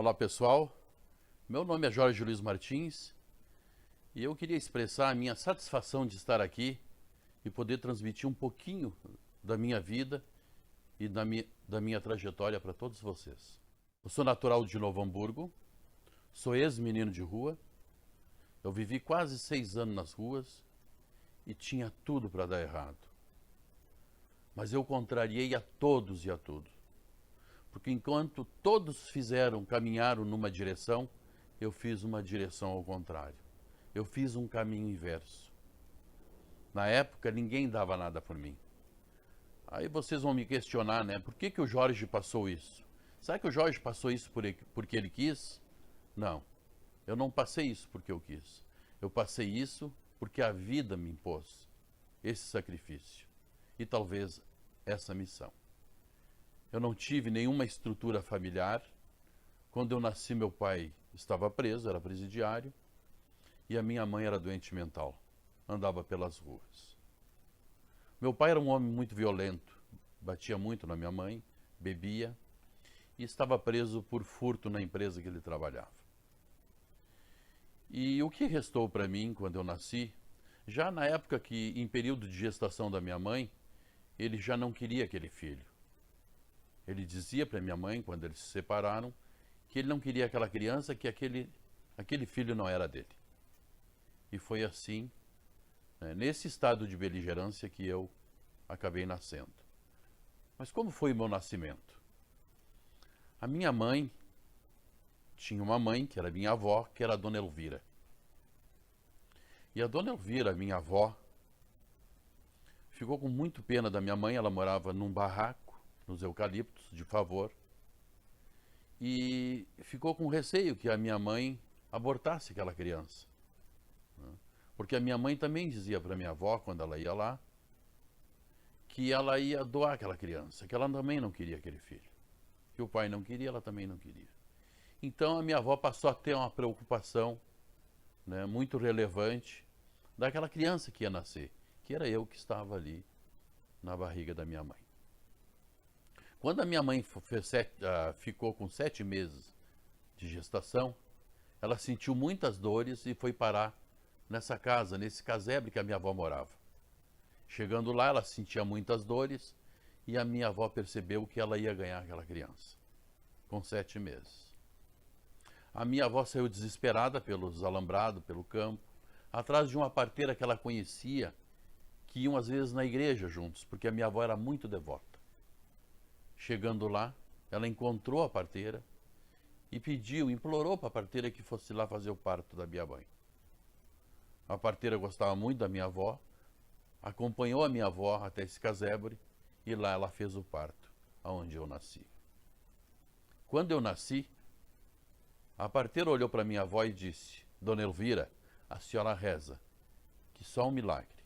Olá pessoal, meu nome é Jorge Luiz Martins e eu queria expressar a minha satisfação de estar aqui e poder transmitir um pouquinho da minha vida e da minha trajetória para todos vocês. Eu sou natural de Novo Hamburgo, sou ex-menino de rua, eu vivi quase 6 anos nas ruas e tinha tudo para dar errado. Mas eu contrariei a todos e a tudo. Porque enquanto todos caminharam numa direção, eu fiz uma direção ao contrário. Eu fiz um caminho inverso. Na época, ninguém dava nada por mim. Aí vocês vão me questionar, né? Por que o Jorge passou isso? Será que o Jorge passou isso porque ele quis? Não. Eu não passei isso porque eu quis. Eu passei isso porque a vida me impôs esse sacrifício. E talvez essa missão. Eu não tive nenhuma estrutura familiar. Quando eu nasci, meu pai estava preso, era presidiário, e a minha mãe era doente mental, andava pelas ruas. Meu pai era um homem muito violento, batia muito na minha mãe, bebia, e estava preso por furto na empresa que ele trabalhava. E o que restou para mim quando eu nasci, já na época que, em período de gestação da minha mãe, ele já não queria aquele filho. Ele dizia para minha mãe, quando eles se separaram, que ele não queria aquela criança, que aquele filho não era dele. E foi assim, né, nesse estado de beligerância, que eu acabei nascendo. Mas como foi o meu nascimento? A minha mãe tinha uma mãe, que era minha avó, que era a Dona Elvira. E a Dona Elvira, minha avó, ficou com muito pena da minha mãe. Ela morava num barraco, nos eucaliptos, de favor, e ficou com receio que a minha mãe abortasse aquela criança. Porque a minha mãe também dizia para minha avó, quando ela ia lá, que ela ia doar aquela criança, que ela também não queria aquele filho. Que o pai não queria, ela também não queria. Então a minha avó passou a ter uma preocupação, né, muito relevante daquela criança que ia nascer, que era eu que estava ali na barriga da minha mãe. Quando a minha mãe ficou com 7 meses de gestação, ela sentiu muitas dores e foi parar nessa casa, nesse casebre que a minha avó morava. Chegando lá, ela sentia muitas dores e a minha avó percebeu que ela ia ganhar aquela criança, com 7 meses. A minha avó saiu desesperada pelos alambrados, pelo campo, atrás de uma parteira que ela conhecia, que iam às vezes na igreja juntos, porque a minha avó era muito devota. Chegando lá, ela encontrou a parteira e implorou para a parteira que fosse lá fazer o parto da minha mãe. A parteira gostava muito da minha avó, acompanhou a minha avó até esse casebre e lá ela fez o parto, aonde eu nasci. Quando eu nasci, a parteira olhou para minha avó e disse: Dona Elvira, a senhora reza, que só um milagre.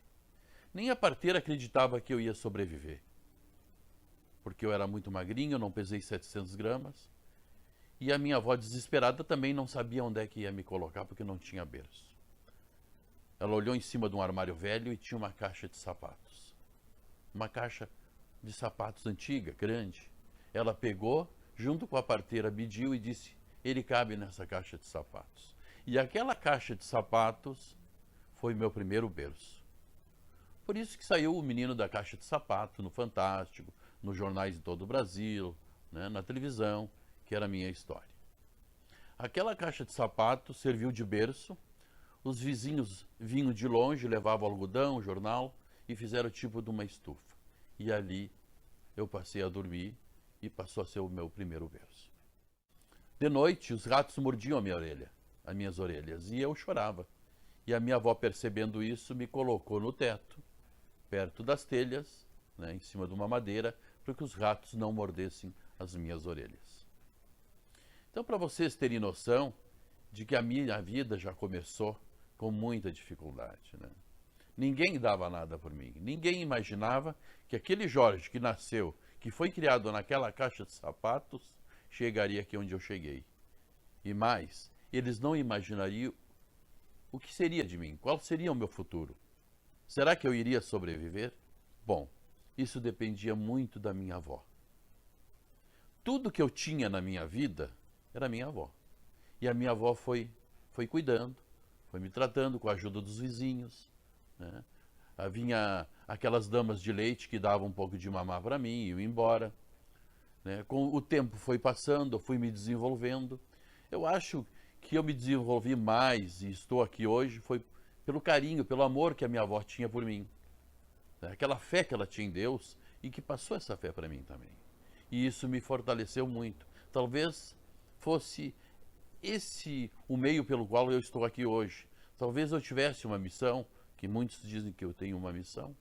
Nem a parteira acreditava que eu ia sobreviver, porque eu era muito magrinho, eu não pesei 700 gramas, e a minha avó, desesperada, também não sabia onde é que ia me colocar, porque não tinha berço. Ela olhou em cima de um armário velho e tinha uma caixa de sapatos. Uma caixa de sapatos antiga, grande. Ela pegou, junto com a parteira, mediu e disse: ele cabe nessa caixa de sapatos. E aquela caixa de sapatos foi meu primeiro berço. Por isso que saiu o menino da caixa de sapato no Fantástico, nos jornais de todo o Brasil, né, na televisão, que era a minha história. Aquela caixa de sapato serviu de berço. Os vizinhos vinham de longe, levavam algodão, jornal e fizeram tipo de uma estufa. E ali eu passei a dormir e passou a ser o meu primeiro berço. De noite, os ratos mordiam as minhas orelhas, e eu chorava. E a minha avó, percebendo isso, me colocou no teto, perto das telhas, né, em cima de uma madeira, para que os ratos não mordessem as minhas orelhas. Então, para vocês terem noção de que a minha vida já começou com muita dificuldade, né? Ninguém dava nada por mim. Ninguém imaginava que aquele Jorge que nasceu, que foi criado naquela caixa de sapatos, chegaria aqui onde eu cheguei. E mais, eles não imaginariam o que seria de mim, qual seria o meu futuro. Será que eu iria sobreviver? Bom, isso dependia muito da minha avó. Tudo que eu tinha na minha vida era a minha avó. E a minha avó foi cuidando, foi me tratando com a ajuda dos vizinhos, né? Vinha aquelas damas de leite que davam um pouco de mamar para mim e iam embora, né? Com o tempo foi passando, eu fui me desenvolvendo. Eu acho que eu me desenvolvi mais e estou aqui hoje foi pelo carinho, pelo amor que a minha avó tinha por mim, né? Aquela fé que ela tinha em Deus e que passou essa fé para mim também. E isso me fortaleceu muito. Talvez fosse esse o meio pelo qual eu estou aqui hoje. Talvez eu tivesse uma missão, que muitos dizem que eu tenho uma missão,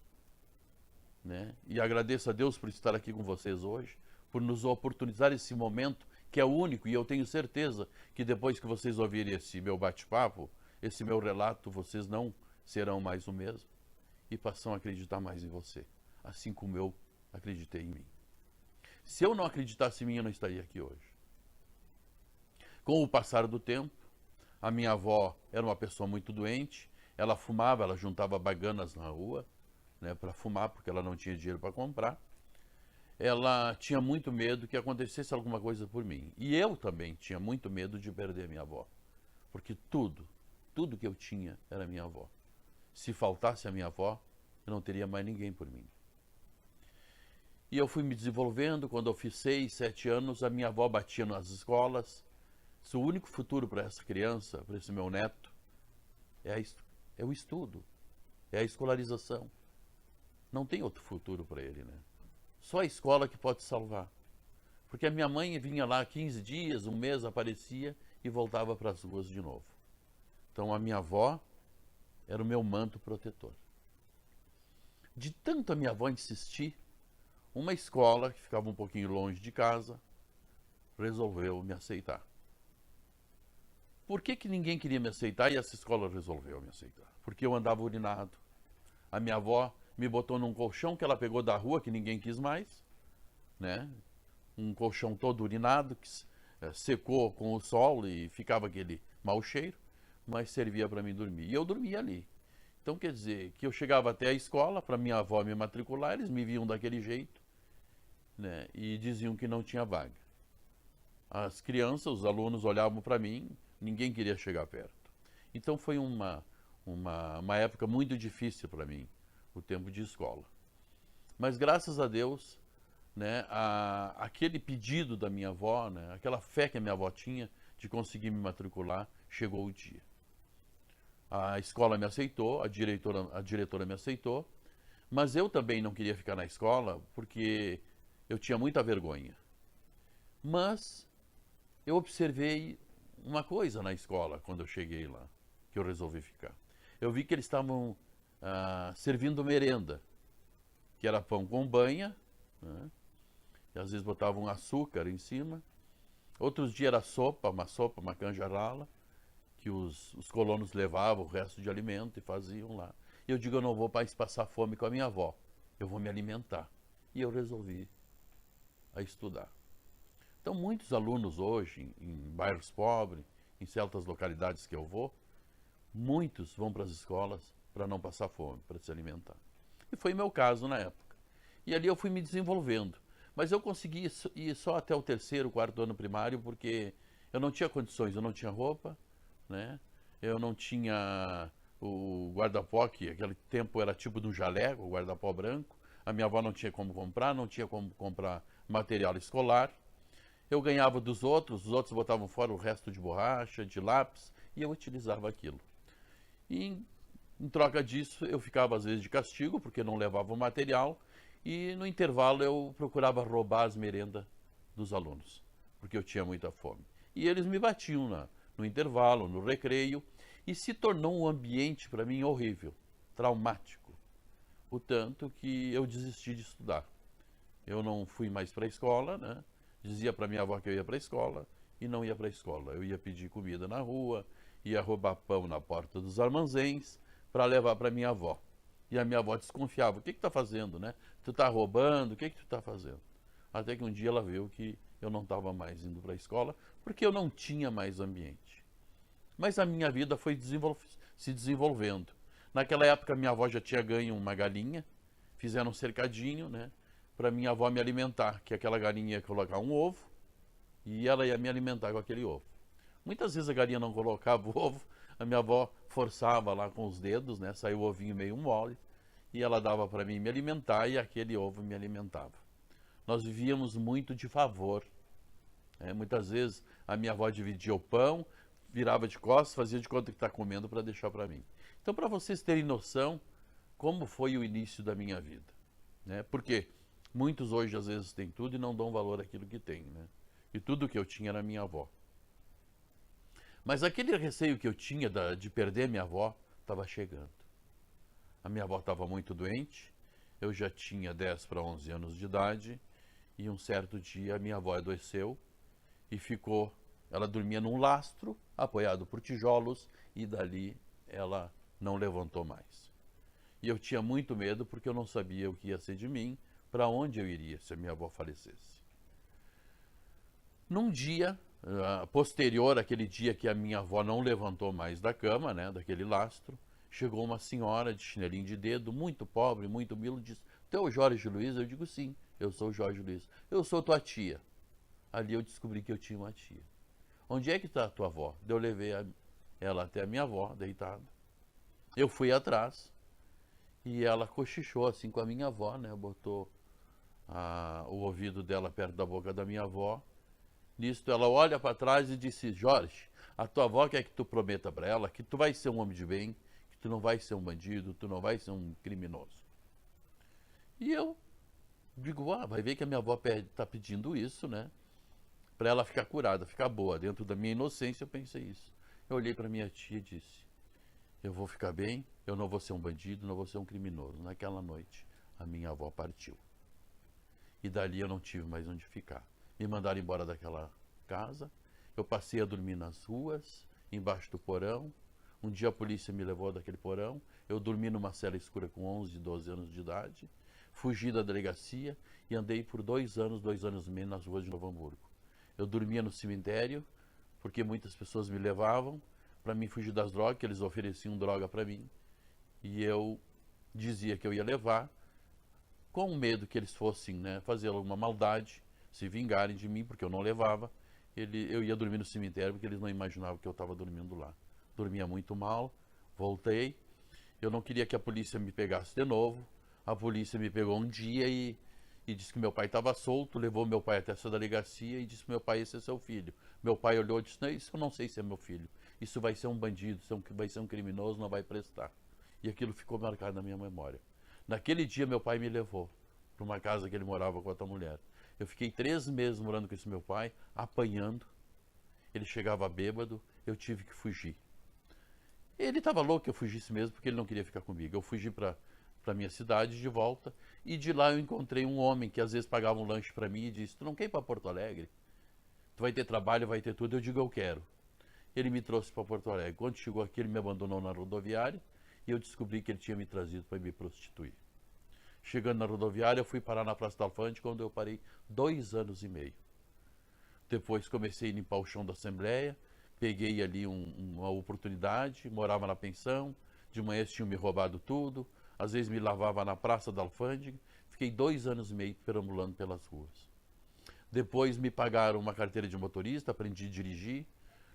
né? E agradeço a Deus por estar aqui com vocês hoje, por nos oportunizar esse momento que é único, e eu tenho certeza que depois que vocês ouvirem esse meu bate-papo, esse meu relato, vocês não serão mais o mesmo e passam a acreditar mais em você, assim como eu acreditei em mim. Se eu não acreditasse em mim, eu não estaria aqui hoje. Com o passar do tempo, a minha avó era uma pessoa muito doente, ela fumava, ela juntava baganas na rua, né, para fumar, porque ela não tinha dinheiro para comprar. Ela tinha muito medo que acontecesse alguma coisa por mim. E eu também tinha muito medo de perder minha avó, porque tudo que eu tinha era minha avó. Se faltasse a minha avó, eu não teria mais ninguém por mim. E eu fui me desenvolvendo. Quando eu fiz 6, 7 anos, a minha avó batia nas escolas. Se o único futuro para essa criança, para esse meu neto, é o estudo, é a escolarização. Não tem outro futuro para ele, né? Só a escola que pode salvar. Porque a minha mãe vinha lá 15 dias, um mês, aparecia e voltava para as ruas de novo. Então a minha avó era o meu manto protetor. De tanto a minha avó insistir, uma escola que ficava um pouquinho longe de casa resolveu me aceitar. Por que ninguém queria me aceitar e essa escola resolveu me aceitar? Porque eu andava urinado. A minha avó me botou num colchão que ela pegou da rua, que ninguém quis mais, né? Um colchão todo urinado, que secou com o sol e ficava aquele mau cheiro, mas servia para mim dormir. E eu dormia ali. Então quer dizer que eu chegava até a escola, para minha avó me matricular, eles me viam daquele jeito, né? E diziam que não tinha vaga. As crianças, os alunos olhavam para mim, ninguém queria chegar perto. Então foi uma época muito difícil para mim, o tempo de escola. Mas graças a Deus, né, aquele pedido da minha avó, né, aquela fé que a minha avó tinha de conseguir me matricular, chegou o dia. A escola me aceitou, a diretora me aceitou, mas eu também não queria ficar na escola porque eu tinha muita vergonha. Mas eu observei uma coisa na escola quando eu cheguei lá, que eu resolvi ficar. Eu vi que eles estavam servindo merenda, que era pão com banha, né? E às vezes botavam açúcar em cima. Outros dias era sopa, uma canja rala, que os colonos levavam o resto de alimento e faziam lá. E eu digo, eu não vou mais passar fome com a minha avó, eu vou me alimentar. E eu resolvi estudar. Então, muitos alunos hoje, em bairros pobres, em certas localidades que eu vou, muitos vão para as escolas para não passar fome, para se alimentar. E foi meu caso na época. E ali eu fui me desenvolvendo. Mas eu consegui ir só até o 3º, 4º ano primário, porque eu não tinha condições, eu não tinha roupa, né? Eu não tinha o guarda-pó, que naquele tempo era tipo de um jaleco, o guarda-pó branco. A minha avó não tinha como comprar, não tinha como comprar material escolar. Eu ganhava dos outros, os outros botavam fora o resto de borracha, de lápis, e eu utilizava aquilo. E em troca disso, eu ficava às vezes de castigo, porque não levava o material, e no intervalo eu procurava roubar as merendas dos alunos, porque eu tinha muita fome. E eles me batiam no intervalo, no recreio, e se tornou um ambiente para mim horrível, traumático. O tanto que eu desisti de estudar. Eu não fui mais para a escola, né? Dizia para minha avó que eu ia para a escola e não ia para a escola. Eu ia pedir comida na rua, ia roubar pão na porta dos armazéns para levar para minha avó. E a minha avó desconfiava. O que está fazendo, né? Tu está roubando? O que tu está fazendo? Até que um dia ela viu que eu não estava mais indo para a escola porque eu não tinha mais ambiente. Mas a minha vida foi se desenvolvendo. Naquela época minha avó já tinha ganho uma galinha, fizeram um cercadinho, né? Para minha avó me alimentar, que aquela galinha ia colocar um ovo, e ela ia me alimentar com aquele ovo. Muitas vezes a galinha não colocava o ovo, a minha avó forçava lá com os dedos, né? Saiu o ovinho meio mole, e ela dava para mim me alimentar e aquele ovo me alimentava. Nós vivíamos muito de favor. Muitas vezes a minha avó dividia o pão, virava de costas, fazia de conta que está comendo para deixar para mim. Então, para vocês terem noção como foi o início da minha vida. Porque muitos hoje às vezes têm tudo e não dão valor àquilo que têm. E tudo que eu tinha era minha avó. Mas aquele receio que eu tinha de perder minha avó estava chegando. A minha avó estava muito doente, eu já tinha 10 para 11 anos de idade, e um certo dia a minha avó adoeceu e ela dormia num lastro, apoiado por tijolos, e dali ela não levantou mais. E eu tinha muito medo porque eu não sabia o que ia ser de mim, para onde eu iria se a minha avó falecesse. Num dia posterior àquele dia que a minha avó não levantou mais da cama, daquele lastro, chegou uma senhora de chinelinho de dedo, muito pobre, muito humilde, disse: "Tu é o Jorge Luiz?" Eu digo: "Sim, eu sou o Jorge Luiz." "Eu sou tua tia." Ali eu descobri que eu tinha uma tia. "Onde é que está a tua avó?" Eu levei ela até a minha avó, deitada. Eu fui atrás e ela cochichou assim com a minha avó, botou o ouvido dela perto da boca da minha avó. Nisto ela olha para trás e disse: "Jorge, a tua avó quer que tu prometa para ela que tu vai ser um homem de bem, que tu não vai ser um bandido, tu não vai ser um criminoso." E eu digo: vai ver que a minha avó está pedindo isso, para ela ficar curada, ficar boa. Dentro da minha inocência eu pensei isso. Eu olhei para minha tia e disse: "Eu vou ficar bem, eu não vou ser um bandido, não vou ser um criminoso." Naquela noite a minha avó partiu. E dali eu não tive mais onde ficar. Me mandaram embora daquela casa. Eu passei a dormir nas ruas, embaixo do porão. Um dia a polícia me levou daquele porão. Eu dormi numa cela escura com 11, 12 anos de idade. Fugi da delegacia e andei por 2 anos e meio nas ruas de Novo Hamburgo. Eu dormia no cemitério, porque muitas pessoas me levavam para me fugir das drogas, que eles ofereciam droga para mim. E eu dizia que eu ia levar, com medo que eles fossem fazer alguma maldade, se vingarem de mim, porque eu não levava. Eu ia dormir no cemitério, porque eles não imaginavam que eu estava dormindo lá. Dormia muito mal, voltei. Eu não queria que a polícia me pegasse de novo. A polícia me pegou um dia e disse que meu pai estava solto, levou meu pai até essa delegacia e disse: "Meu pai, esse é seu filho." Meu pai olhou e disse: "Não, isso eu não sei se é meu filho. Isso vai ser um bandido, vai ser um criminoso, não vai prestar." E aquilo ficou marcado na minha memória. Naquele dia meu pai me levou para uma casa que ele morava com outra mulher. Eu fiquei 3 meses morando com esse meu pai, apanhando. Ele chegava bêbado, eu tive que fugir. Ele estava louco que eu fugisse mesmo, porque ele não queria ficar comigo. Eu fugi para minha cidade de volta, e de lá eu encontrei um homem que às vezes pagava um lanche para mim e disse: "Tu não quer ir para Porto Alegre? Tu vai ter trabalho, vai ter tudo." Eu digo: "Eu quero." Ele me trouxe para Porto Alegre. Quando chegou aqui, ele me abandonou na rodoviária e eu descobri que ele tinha me trazido para me prostituir. Chegando na rodoviária, eu fui parar na Praça da Alfândega, onde eu parei 2 anos e meio. Depois comecei a limpar o chão da Assembleia, peguei ali uma oportunidade, morava na pensão, de manhã eles tinham me roubado tudo, às vezes me lavava na Praça da Alfândega, fiquei 2 anos e meio perambulando pelas ruas. Depois me pagaram uma carteira de motorista, aprendi a dirigir,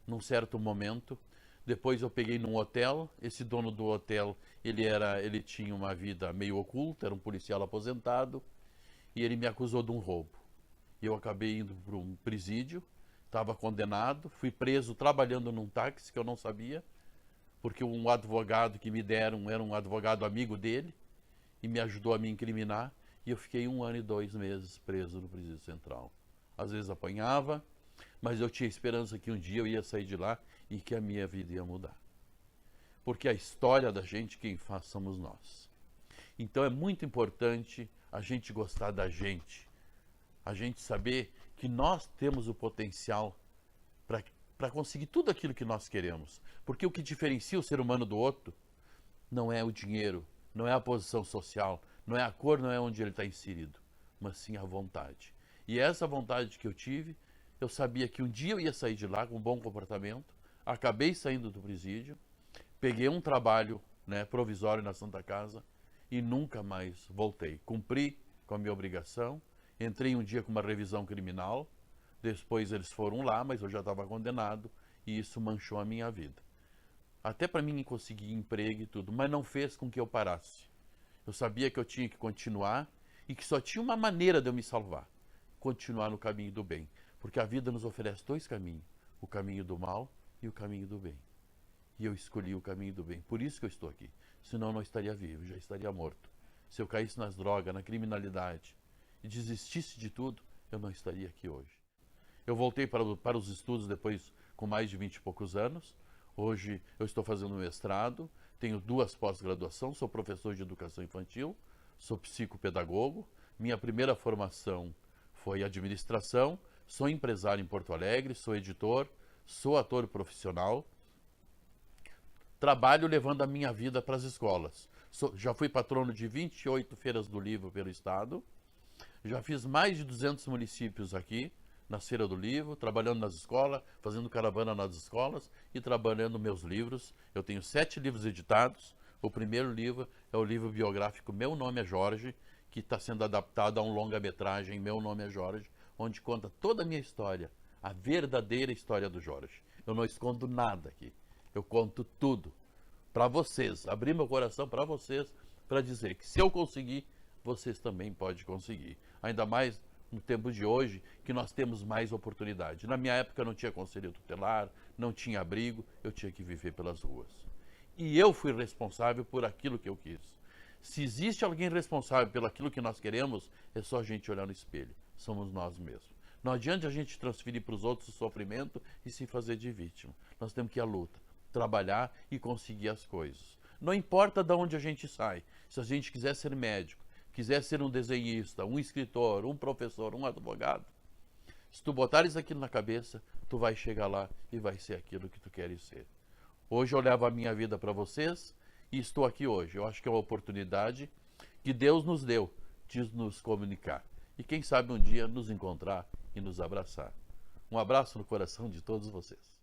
num certo momento. Depois eu peguei num hotel. Esse dono do hotel, ele tinha uma vida meio oculta, era um policial aposentado, e ele me acusou de um roubo. Eu acabei indo para um presídio, estava condenado, fui preso trabalhando num táxi que eu não sabia, porque um advogado que me deram era um advogado amigo dele e me ajudou a me incriminar, e eu fiquei 1 ano e 2 meses preso no Presídio Central. Às vezes apanhava, mas eu tinha esperança que um dia eu ia sair de lá e que a minha vida ia mudar. Porque a história da gente, quem faz somos nós. Então é muito importante a gente gostar da gente, a gente saber que nós temos o potencial para conseguir tudo aquilo que nós queremos. Porque o que diferencia o ser humano do outro não é o dinheiro, não é a posição social, não é a cor, não é onde ele está inserido, mas sim a vontade. E essa vontade que eu tive, eu sabia que um dia eu ia sair de lá com um bom comportamento. Acabei saindo do presídio, peguei um trabalho provisório na Santa Casa e nunca mais voltei. Cumpri com a minha obrigação, entrei um dia com uma revisão criminal, Depois eles foram lá, mas eu já estava condenado e isso manchou a minha vida. Até para mim conseguir emprego e tudo, mas não fez com que eu parasse. Eu sabia que eu tinha que continuar e que só tinha uma maneira de eu me salvar: continuar no caminho do bem. Porque a vida nos oferece dois caminhos: o caminho do mal e o caminho do bem. E eu escolhi o caminho do bem. Por isso que eu estou aqui. Senão eu não estaria vivo, já estaria morto. Se eu caísse nas drogas, na criminalidade e desistisse de tudo, eu não estaria aqui hoje. Eu voltei para os estudos depois com mais de 20 e poucos anos. Hoje eu estou fazendo mestrado, tenho 2 pós-graduações, sou professor de educação infantil, sou psicopedagogo. Minha primeira formação foi administração, sou empresário em Porto Alegre, sou editor, sou ator profissional. Trabalho levando a minha vida para as escolas. Já fui patrono de 28 feiras do livro pelo estado. Já fiz mais de 200 municípios aqui, na Feira do Livro, trabalhando nas escolas, fazendo caravana nas escolas e trabalhando meus livros. Eu tenho 7 livros editados. O primeiro livro é o livro biográfico Meu Nome é Jorge, que está sendo adaptado a um longa-metragem Meu Nome é Jorge, onde conta toda a minha história, a verdadeira história do Jorge. Eu não escondo nada aqui. Eu conto tudo para vocês, abrir meu coração para vocês, para dizer que se eu conseguir, vocês também podem conseguir. Ainda mais no tempo de hoje, que nós temos mais oportunidade. Na minha época não tinha conselho tutelar, não tinha abrigo, eu tinha que viver pelas ruas. E eu fui responsável por aquilo que eu quis. Se existe alguém responsável pelo aquilo que nós queremos, é só a gente olhar no espelho. Somos nós mesmos. Não adianta a gente transferir para os outros o sofrimento e se fazer de vítima. Nós temos que ir à luta, trabalhar e conseguir as coisas. Não importa de onde a gente sai. Se a gente quiser ser médico, quiser ser um desenhista, um escritor, um professor, um advogado, se tu botares aquilo na cabeça, tu vai chegar lá e vai ser aquilo que tu queres ser. Hoje eu levo a minha vida para vocês e estou aqui hoje. Eu acho que é uma oportunidade que Deus nos deu de nos comunicar. E quem sabe um dia nos encontrar e nos abraçar. Um abraço no coração de todos vocês.